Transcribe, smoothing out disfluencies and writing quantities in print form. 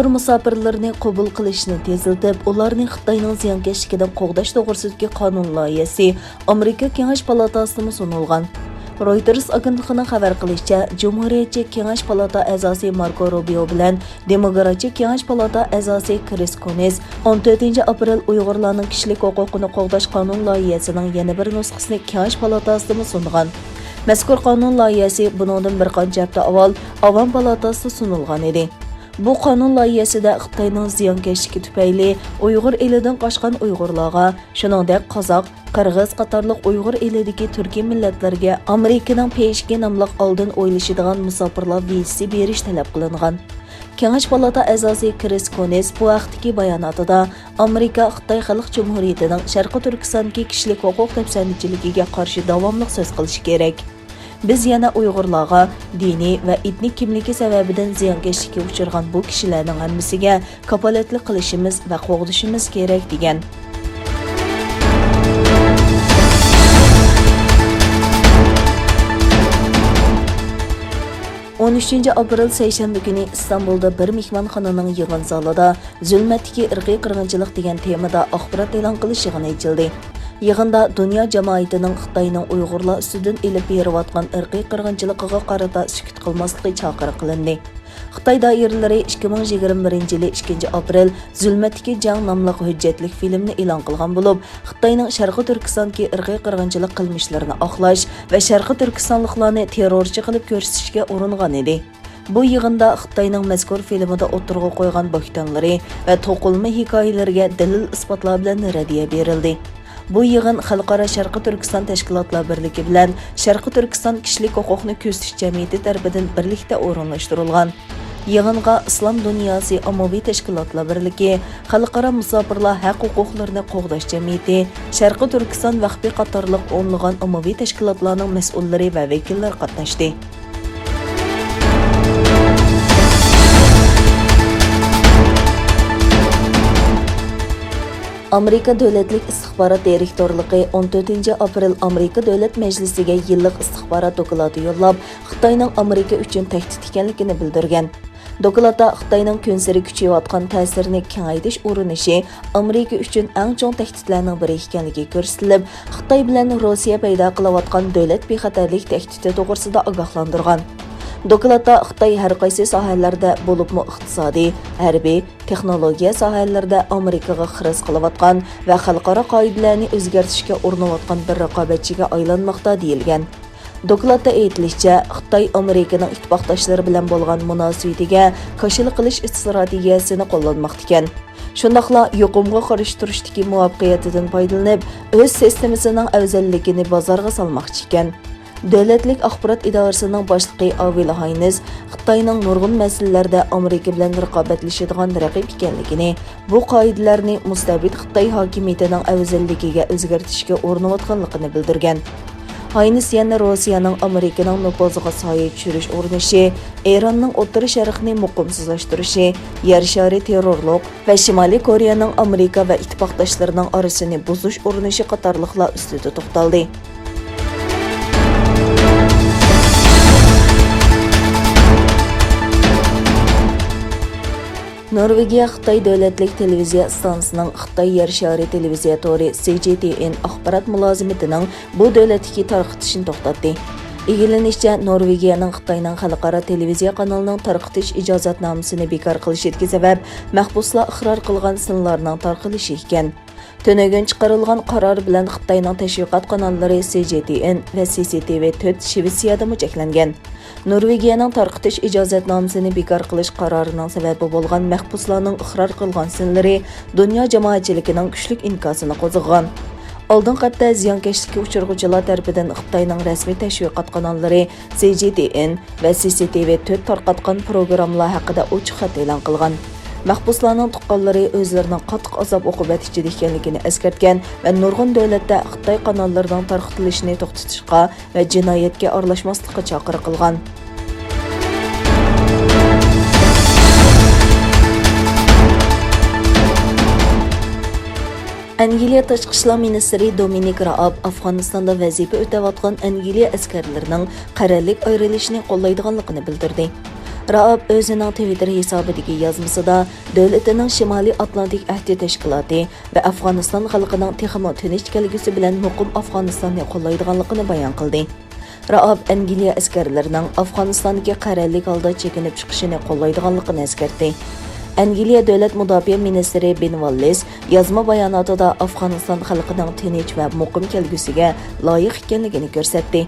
Uyghur musafirlerini qabul qilishni teziltib, ularning Xitoyning ziyonkashligidan qo'g'dash to'g'risidagi qonun layihasi Amerika Kengəş palatasıdımı sunulgan. Reuters agentligining xabar qilishicha, Cumhuriyetçi Kengəş palata a'zosi Marco Rubio bilan Demokratçı Kengəş palata a'zosi Chris Coons 14 aprel Uyg'urlarning kishilik huquqini qo'g'dash qonun loyihasining yana bir nusxasini Kengəş palatasıdımı sungan. Mazkur qonun loyihasi buningdan bir qancha hafta avval Avam palatasida sunilgan edi. Bu qonun loyihasida Xitoyning ziyonkashligi tufayli Uyg'ur elidan qochgan Uyg'urlarga, shuningdek Qozoq, Qirg'iz qatorliq Uyg'ur elidagi turkiy millatlarga Amerikaning peshki nomli oldin o'ylashadigan musofirlar vizasi berish talab qilingan. Kengəş palata a'zosi Chris Coons bu vaqtdagi bayonotida Amerika Xitoy Xalq Jumhuriyatining Sharqi Turkistondagi kishilik huquq tafsirchiligiga qarshi davomli so'z qilish kerak. Biz yana Uyg'urlarga diniy va etnik kimligi sababidan ziyonkashlikka uchragan bu kishilarning hammasiga kapolatlik qilishimiz va qo'g'dishimiz kerak degan. aprel seshanba kuni İstanbulda bir mehmonxonaning yig'in zalida zülməttiкі ırqىy qırğınçılıq degan temida axborot e'lon qilish yig'ini ئېچىلدى. Yig'inda dunyo jamoatining Xitoyning Uyg'urlar ustidan elib berayotgan irqiy qirg'inchiligiga qarata sukut qilmasligi chaqiriq qilindi. Xitoy doiralari 2021 yili 2 aprel Zülməttiкі jang nomli hujjatlik filmni e'lon qilgan bo'lib, Xitoyning Sharqi Turkistondagi irqiy qirg'inchilik qilmishlarini oqlash va Sharqi Turkistonliklarni terrorchi qilib ko'rsatishga uringan edi. Bu yig'inda Xitoyning mazkur filmida o'tirg'a qo'ygan bo'xtonlari va to'qilma hikoyalarga dalil isbotlar bilan radiya berildi. Bu yig'in Xalqaro Sharqi Turkiston tashkilotlar birligi bilan Sharqi Turkiston kishilik huquqni ko'zitish jamiyati tarafidan birlikda o'rinlashtirilgan. Yig'inga Islom dunyosi ommaviy tashkilotlar birligi, Xalqaro musofirlar haq-huquqlarini qo'g'dash jamiyati, Sharqi Turkiston vaqfi qatorliq o'nlagan ommaviy tashkilotlarning mas'ullari va vakillari qatnashdi. Amerika Davlatlik İstihbarat Direktorluğu 14 aprel Amerika Davlat Meclisiga yillik istihbarat doklati yo'llab, Xitoyning Amerika uchun tahdid ekanligini bildirgan. Doklatda Xitoyning kunsari kuchayotgan ta'sirini kengaytirish urinishi Amerika uchun eng chong tahdidlarning biri ekanligi ko'rsatilib, Xitoy bilan Rossiya paydo qilayotgan davlat bexatarlik tahdidi to'g'risida ogohlantirgan. Doklatda Xitoy har qaysi sohalarda bo'libmi iqtisodiy, harbiy, texnologiya sohalarida Amerikaga xiris qilayotgan va xalqaro qoidalarni o'zgartirishga urinayotgan bir raqobatchiga aylanmoqda deyilgan. Doklatda aytilishicha, Xitoy Amerikaning ittifoqdoshlari bilan bo'lgan munosabatiga qarshilik qilish strategiyasini qo'llanmoqda ekan. Shundaqla yuqumga qarshi turishdagi muvaffaqiyatidan foydalanib, o'z sistemasining afzalligini bozorga salmoqchi ekan. Davlatlik axborot idorasining boshlig'i Avil Haynes Xitoyning nurg'un masalalarda Amerika bilan raqobatlashadigan raqib ekanligini, bu qoidalarni mustabid Xitoy hokimiyatining afzalligiga o'zgartirishga urinayotganligini bildirgan. Haynes yana Rossiyaning Amerikaning nufuziga soya tushirish urinishi, Eronning O'rta Sharqni muqimsizlashtirishi, yer shari terrorlik va Shimoliy Koreyaning Amerika va ittifoqdoshlarining orasini buzish urinishi qatorliqlar ustida to'xtaldi. Norvegiya Xitoy davlatlik televiziya stansiyasining Xitoy yer shari televiziya tori CGTN axborot mulozimatining bu davlatdagi tarqatishini to'xtatdi. Egilanishicha, Norvegiyaning Xitoyning xalqaro televiziya kanalining tarqatish ijozatnomasini bekor qilishiga sabab mahbuslar iqror qilgan sinlarning tarqalishi ekan. Tönəgün chiqarilgan qaror bilan Xitoyning tashviqot kanallari CGTN va CCTV4 Shvetsiyada cheklangan. Norvegiyaning tarqatish ijozatnomasini bekor qilish qarorining sababi bo'lgan mahbuslarning iqror qilgan sinlari dunyo jamoatchiligining kuchli inkosini qo'zg'agan. Oldin qatta ziyonkashlikka uchirg'uvchilar tarafidan Xitoyning rasmiy tashviqot kanallari CGTN va CCTV4 tarqatgan programmalar haqida ochiq xat e'lon qilgan. Mahbuslarning tuqqanlari o'zlarining qattiq azob uqubat ichida ekanligini eskartgan va nurg'un davlatda Xitoy kanallarining tarqatilishini to'xtatishga va jinoyatga aralashmaslikka chaqiriq qilgan. ئەنگىلىيە Tashqi ishlar ministri Dominik Raab Afg'onistonda vazifa o'tayotgan ئەنگىلىيە ئەسكەرلىرىنىڭ قەرەللىك ayrilishini qo'llaydiganligini bildirdi. Raab o'zining Twitter hisobidagi yozmasida davlatining Shimoliy Atlantik ahdi tashkiloti va Afg'oniston xalqining texmo tinch kelgusi bilan muqim Afg'onistonni qo'llaydiganligini bayon qildi. Raab ئەنگىلىيە ئەسكەرلىرىنىڭ ئافغانىستاندىكى قەرەللىك holda chekinib chiqishini qo'llaydiganligini eskartdi. ئەنگىلىيە davlat mudofaa ministri Ben Wallace yozma bayonotida Afg'oniston xalqining tinch va muqim kelgusiga loyiq ekanligini ko'rsatdi.